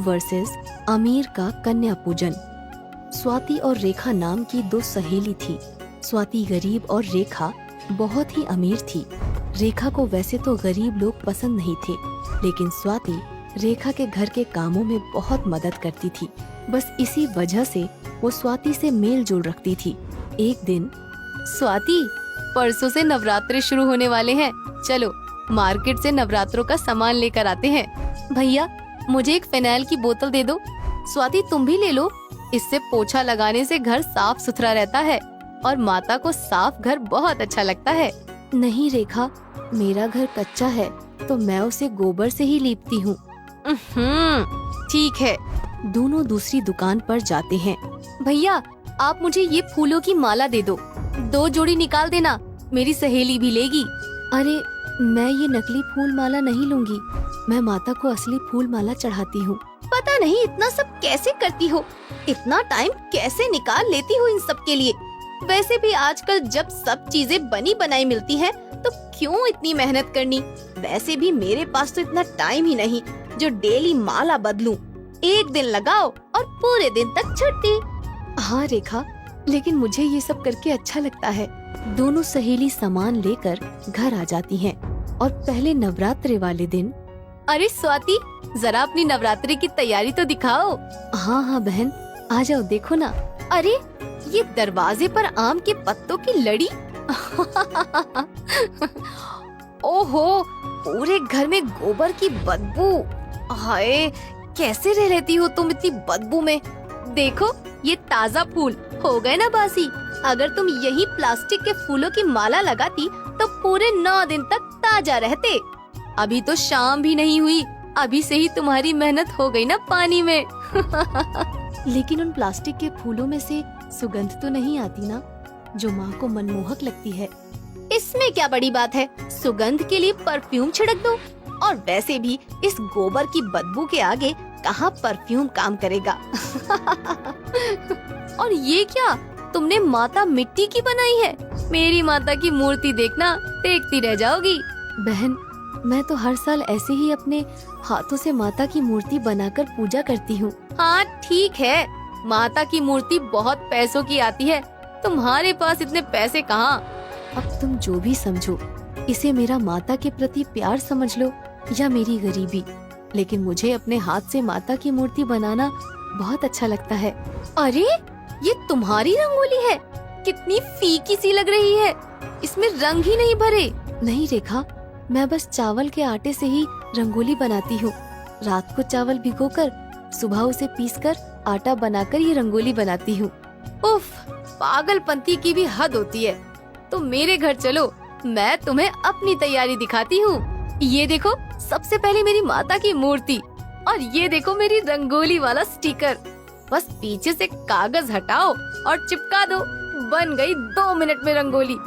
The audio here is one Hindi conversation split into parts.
वर्सेस अमीर का कन्या पूजन। स्वाति और रेखा नाम की दो सहेली थी। स्वाति गरीब और रेखा बहुत ही अमीर थी। रेखा को वैसे तो गरीब लोग पसंद नहीं थे, लेकिन स्वाति रेखा के घर के कामों में बहुत मदद करती थी। बस इसी वजह से वो स्वाति से मेल जोल रखती थी। एक दिन, स्वाति, परसों से नवरात्रे शुरू होने वाले हैं, चलो मार्केट से नवरात्रों का सामान लेकर आते हैं। भैया, मुझे एक फिनाइल की बोतल दे दो। स्वाति, तुम भी ले लो, इससे पोछा लगाने से घर साफ सुथरा रहता है और माता को साफ घर बहुत अच्छा लगता है। नहीं रेखा, मेरा घर कच्चा है तो मैं उसे गोबर से ही लीपती हूँ। ठीक है। दोनों दूसरी दुकान पर जाते हैं। भैया, आप मुझे ये फूलों की माला दे दो, 2 जोड़ी निकाल देना, मेरी सहेली भी लेगी। अरे, मैं ये नकली फूल माला नहीं लूंगी, मैं माता को असली फूल माला चढ़ाती हूँ। पता नहीं इतना सब कैसे करती हो, इतना टाइम कैसे निकाल लेती हो इन सब के लिए। वैसे भी आजकल जब सब चीजें बनी बनाई मिलती हैं, तो क्यों इतनी मेहनत करनी। वैसे भी मेरे पास तो इतना टाइम ही नहीं जो डेली माला बदलूं। एक दिन लगाओ और पूरे दिन तक छुट्टी। हाँ रेखा, लेकिन मुझे ये सब करके अच्छा लगता है। दोनों सहेली सामान लेकर घर आ जाती हैं और पहले नवरात्रे वाले दिन, अरे स्वाति, जरा अपनी नवरात्रि की तैयारी तो दिखाओ। हाँ हाँ बहन, आ जाओ, देखो ना। अरे, ये दरवाजे पर आम के पत्तों की लड़ी। ओहो, पूरे घर में गोबर की बदबू। हाय, कैसे रह लेती हो तुम इतनी बदबू में। देखो, ये ताज़ा फूल हो गए ना बासी। अगर तुम यही प्लास्टिक के फूलों की माला लगाती तो पूरे 9 दिन तक ताजा रहते। अभी तो शाम भी नहीं हुई, अभी से ही तुम्हारी मेहनत हो गई ना पानी में। लेकिन उन प्लास्टिक के फूलों में से सुगंध तो नहीं आती ना, जो माँ को मनमोहक लगती है। इसमें क्या बड़ी बात है, सुगंध के लिए परफ्यूम छिड़क दो। और वैसे भी इस गोबर की बदबू के आगे कहाँ परफ्यूम काम करेगा। और ये क्या, तुमने माता मिट्टी की बनाई है? मेरी माता की मूर्ति देखना, देखती रह जाओगी। बहन, मैं तो हर साल ऐसे ही अपने हाथों से माता की मूर्ति बनाकर पूजा करती हूँ। हाँ ठीक है, माता की मूर्ति बहुत पैसों की आती है, तुम्हारे पास इतने पैसे कहाँ। अब तुम जो भी समझो, इसे मेरा माता के प्रति प्यार समझ लो या मेरी गरीबी, लेकिन मुझे अपने हाथ से माता की मूर्ति बनाना बहुत अच्छा लगता है। अरे, ये तुम्हारी रंगोली है, कितनी फीकी सी लग रही है, इसमें रंग ही नहीं भरे। नहीं रेखा, मैं बस चावल के आटे से ही रंगोली बनाती हूँ। रात को चावल भिगोकर सुबह उसे पीसकर आटा बनाकर ये रंगोली बनाती हूँ। उफ, पागलपंती की भी हद होती है। तो मेरे घर चलो, मैं तुम्हें अपनी तैयारी दिखाती हूँ। ये देखो, सबसे पहले मेरी माता की मूर्ति, और ये देखो मेरी रंगोली वाला स्टिकर। बस पीछे से कागज हटाओ और चिपका दो, बन गई 2 मिनट में रंगोली।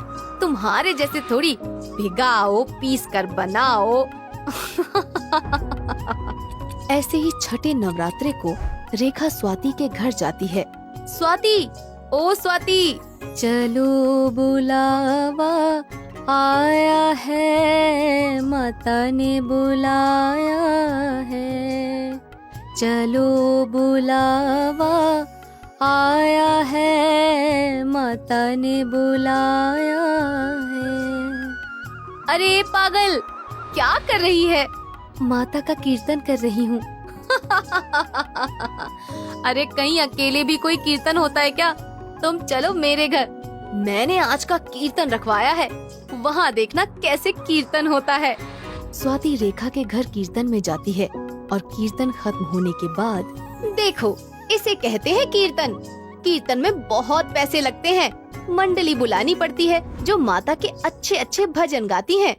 तुम्हारे जैसे थोड़ी भिगाओ, पीस कर बनाओ। ऐसे ही छठे नवरात्रे को रेखा स्वाति के घर जाती है। स्वाति, ओ स्वाति, चलो बुलावा आया है, माता ने बुलाया है। चलो बुलावा आया है, माता ने बुलाया है। अरे पागल, क्या कर रही है? माता का कीर्तन कर रही हूँ। अरे, कहीं अकेले भी कोई कीर्तन होता है क्या? तुम चलो मेरे घर, मैंने आज का कीर्तन रखवाया है, वहाँ देखना कैसे कीर्तन होता है। स्वाति रेखा के घर कीर्तन में जाती है और कीर्तन खत्म होने के बाद, देखो, इसे कहते हैं कीर्तन। कीर्तन में बहुत पैसे लगते हैं, मंडली बुलानी पड़ती है जो माता के अच्छे अच्छे भजन गाती हैं,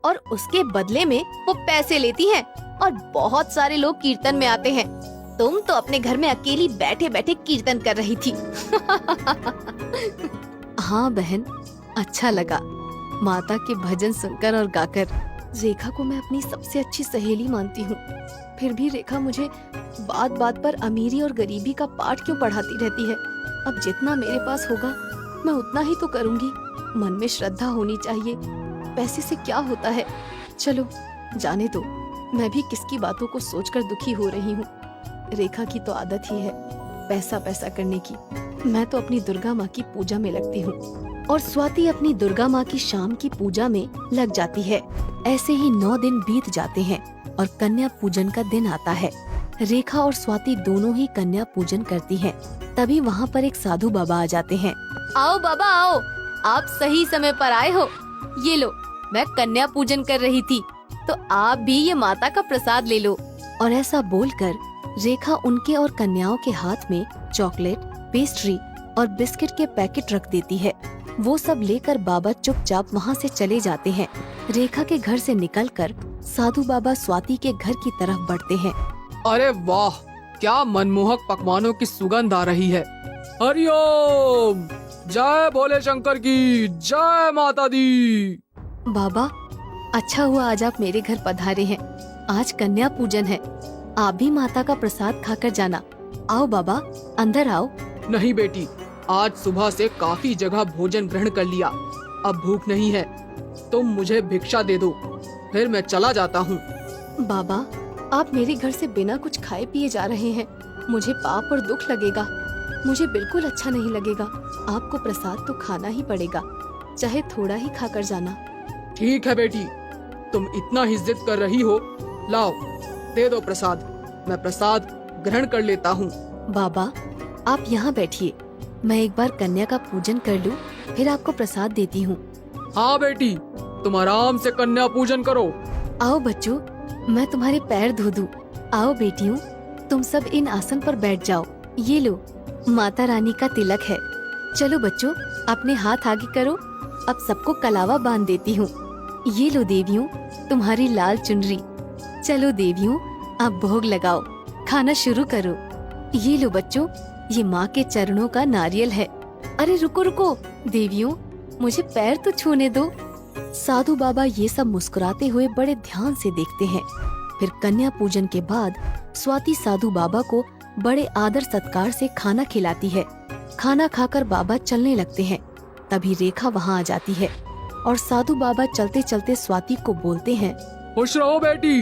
और उसके बदले में वो पैसे लेती हैं, और बहुत सारे लोग कीर्तन में आते हैं। तुम तो अपने घर में अकेली बैठे बैठे कीर्तन कर रही थी। हाँ बहन, अच्छा लगा माता के भजन सुनकर और गाकर। रेखा को मैं अपनी सबसे अच्छी सहेली मानती हूँ, फिर भी रेखा मुझे बात बात पर अमीरी और गरीबी का पाठ क्यों पढ़ाती रहती है। अब जितना मेरे पास होगा मैं उतना ही तो करूँगी। मन में श्रद्धा होनी चाहिए, पैसे से क्या होता है। चलो जाने दो, मैं भी किसकी बातों को सोचकर दुखी हो रही हूँ। रेखा की तो आदत ही है पैसा पैसा करने की। मैं तो अपनी दुर्गा माँ की पूजा में लगती हूँ और स्वाति अपनी दुर्गा माँ की शाम की पूजा में लग जाती है। ऐसे ही 9 दिन बीत जाते हैं और कन्या पूजन का दिन आता है। रेखा और स्वाति दोनों ही कन्या पूजन करती हैं। तभी वहाँ पर एक साधु बाबा आ जाते हैं। आओ बाबा आओ, आप सही समय पर आए हो। ये लो, मैं कन्या पूजन कर रही थी तो आप भी ये माता का प्रसाद ले लो। और ऐसा बोलकर रेखा उनके और कन्याओं के हाथ में चॉकलेट, पेस्ट्री और बिस्किट के पैकेट रख देती है। वो सब लेकर बाबा चुपचाप वहाँ से चले जाते हैं। रेखा के घर से निकलकर साधु बाबा स्वाति के घर की तरफ बढ़ते हैं। अरे वाह, क्या मनमोहक पकवानों की सुगंध आ रही है। हरिओम, जय भोले शंकर की, जय माता दी। बाबा, अच्छा हुआ आज आप मेरे घर पधारे हैं। आज कन्या पूजन है, आप भी माता का प्रसाद खाकर जाना। आओ बाबा, अंदर आओ। नहीं बेटी, आज सुबह से काफी जगह भोजन ग्रहण कर लिया, अब भूख नहीं है। तुम मुझे भिक्षा दे दो, फिर मैं चला जाता हूँ। बाबा, आप मेरे घर से बिना कुछ खाए पिए जा रहे हैं। मुझे पाप और दुख लगेगा। मुझे बिल्कुल अच्छा नहीं लगेगा। आपको प्रसाद तो खाना ही पड़ेगा, चाहे थोड़ा ही खाकर जाना। ठीक है बेटी, तुम इतना ही जिद कर रही हो, लाओ दे दो प्रसाद। मैं प्रसाद ग्रहण कर लेता हूँ। बाबा, आप यहाँ बैठिए, मैं एक बार कन्या का पूजन कर लूँ, फिर आपको प्रसाद देती हूँ। हाँ बेटी, तुम आराम से कन्या पूजन करो। आओ बच्चों, मैं तुम्हारे पैर धो दूं। आओ बेटियों, तुम सब इन आसन पर बैठ जाओ। ये लो, माता रानी का तिलक है। चलो बच्चों, अपने हाथ आगे करो। अब सबको कलावा बांध देती हूँ। ये लो देवियों, तुम्हारी लाल चुनरी। चलो देवियों, आप भोग लगाओ, खाना शुरू करो। ये लो बच्चों, ये माँ के चरणों का नारियल है। अरे रुको रुको देवियों, मुझे पैर तो छूने दो। साधु बाबा ये सब मुस्कुराते हुए बड़े ध्यान से देखते हैं। फिर कन्या पूजन के बाद स्वाति साधु बाबा को बड़े आदर सत्कार से खाना खिलाती है। खाना खाकर बाबा चलने लगते हैं। तभी रेखा वहाँ आ जाती है और साधु बाबा चलते चलते स्वाति को बोलते हैं, खुश रहो बेटी,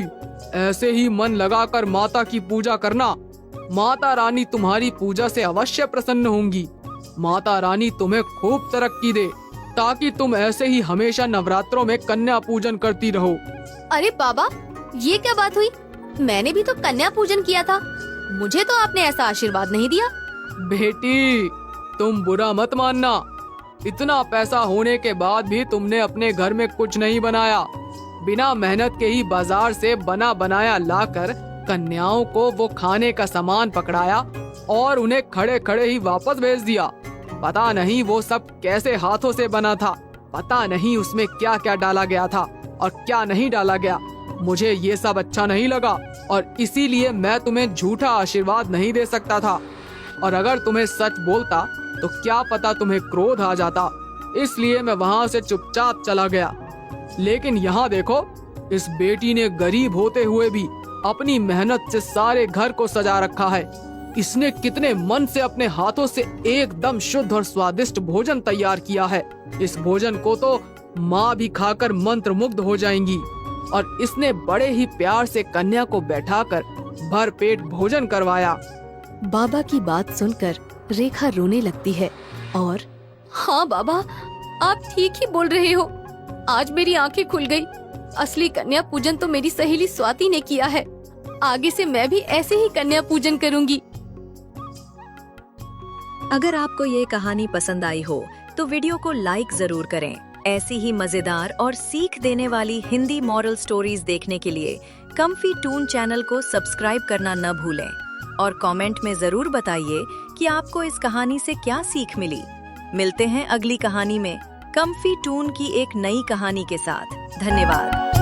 ऐसे ही मन लगाकर माता की पूजा करना। माता रानी तुम्हारी पूजा से अवश्य प्रसन्न होंगी। माता रानी तुम्हें खूब तरक्की दे, ताकि तुम ऐसे ही हमेशा नवरात्रों में कन्या पूजन करती रहो। अरे बाबा, ये क्या बात हुई? मैंने भी तो कन्या पूजन किया था, मुझे तो आपने ऐसा आशीर्वाद नहीं दिया। बेटी, तुम बुरा मत मानना, इतना पैसा होने के बाद भी तुमने अपने घर में कुछ नहीं बनाया। बिना मेहनत के ही बाजार से बना बनाया लाकर कन्याओं को वो खाने का सामान पकड़ाया और उन्हें खड़े खड़े ही वापस भेज दिया। पता नहीं वो सब कैसे हाथों से बना था, पता नहीं उसमें क्या क्या डाला गया था और क्या नहीं डाला गया। मुझे ये सब अच्छा नहीं लगा और इसीलिए मैं तुम्हें झूठा आशीर्वाद नहीं दे सकता था। और अगर तुम्हें सच बोलता तो क्या पता तुम्हें क्रोध आ जाता, इसलिए मैं वहाँ से चुपचाप चला गया। लेकिन यहाँ देखो, इस बेटी ने गरीब होते हुए भी अपनी मेहनत से सारे घर को सजा रखा है। इसने कितने मन से अपने हाथों से एकदम शुद्ध और स्वादिष्ट भोजन तैयार किया है। इस भोजन को तो माँ भी खाकर मंत्रमुग्ध हो जाएंगी। और इसने बड़े ही प्यार से कन्या को बैठाकर भर पेट भोजन करवाया। बाबा की बात सुनकर रेखा रोने लगती है और हाँ बाबा, आप ठीक ही बोल रहे हो। आज मेरी आंखें खुल गई। असली कन्या पूजन तो मेरी सहेली स्वाति ने किया है। आगे से मैं भी ऐसे ही कन्या पूजन करूंगी। अगर आपको ये कहानी पसंद आई हो तो वीडियो को लाइक जरूर करें। ऐसी ही मजेदार और सीख देने वाली हिंदी मॉरल स्टोरीज देखने के लिए कम्फी टून चैनल को सब्सक्राइब करना न भूलें और कमेंट में जरूर बताइए कि आपको इस कहानी से क्या सीख मिली। मिलते हैं अगली कहानी में कम्फी टून की एक नई कहानी के साथ। धन्यवाद।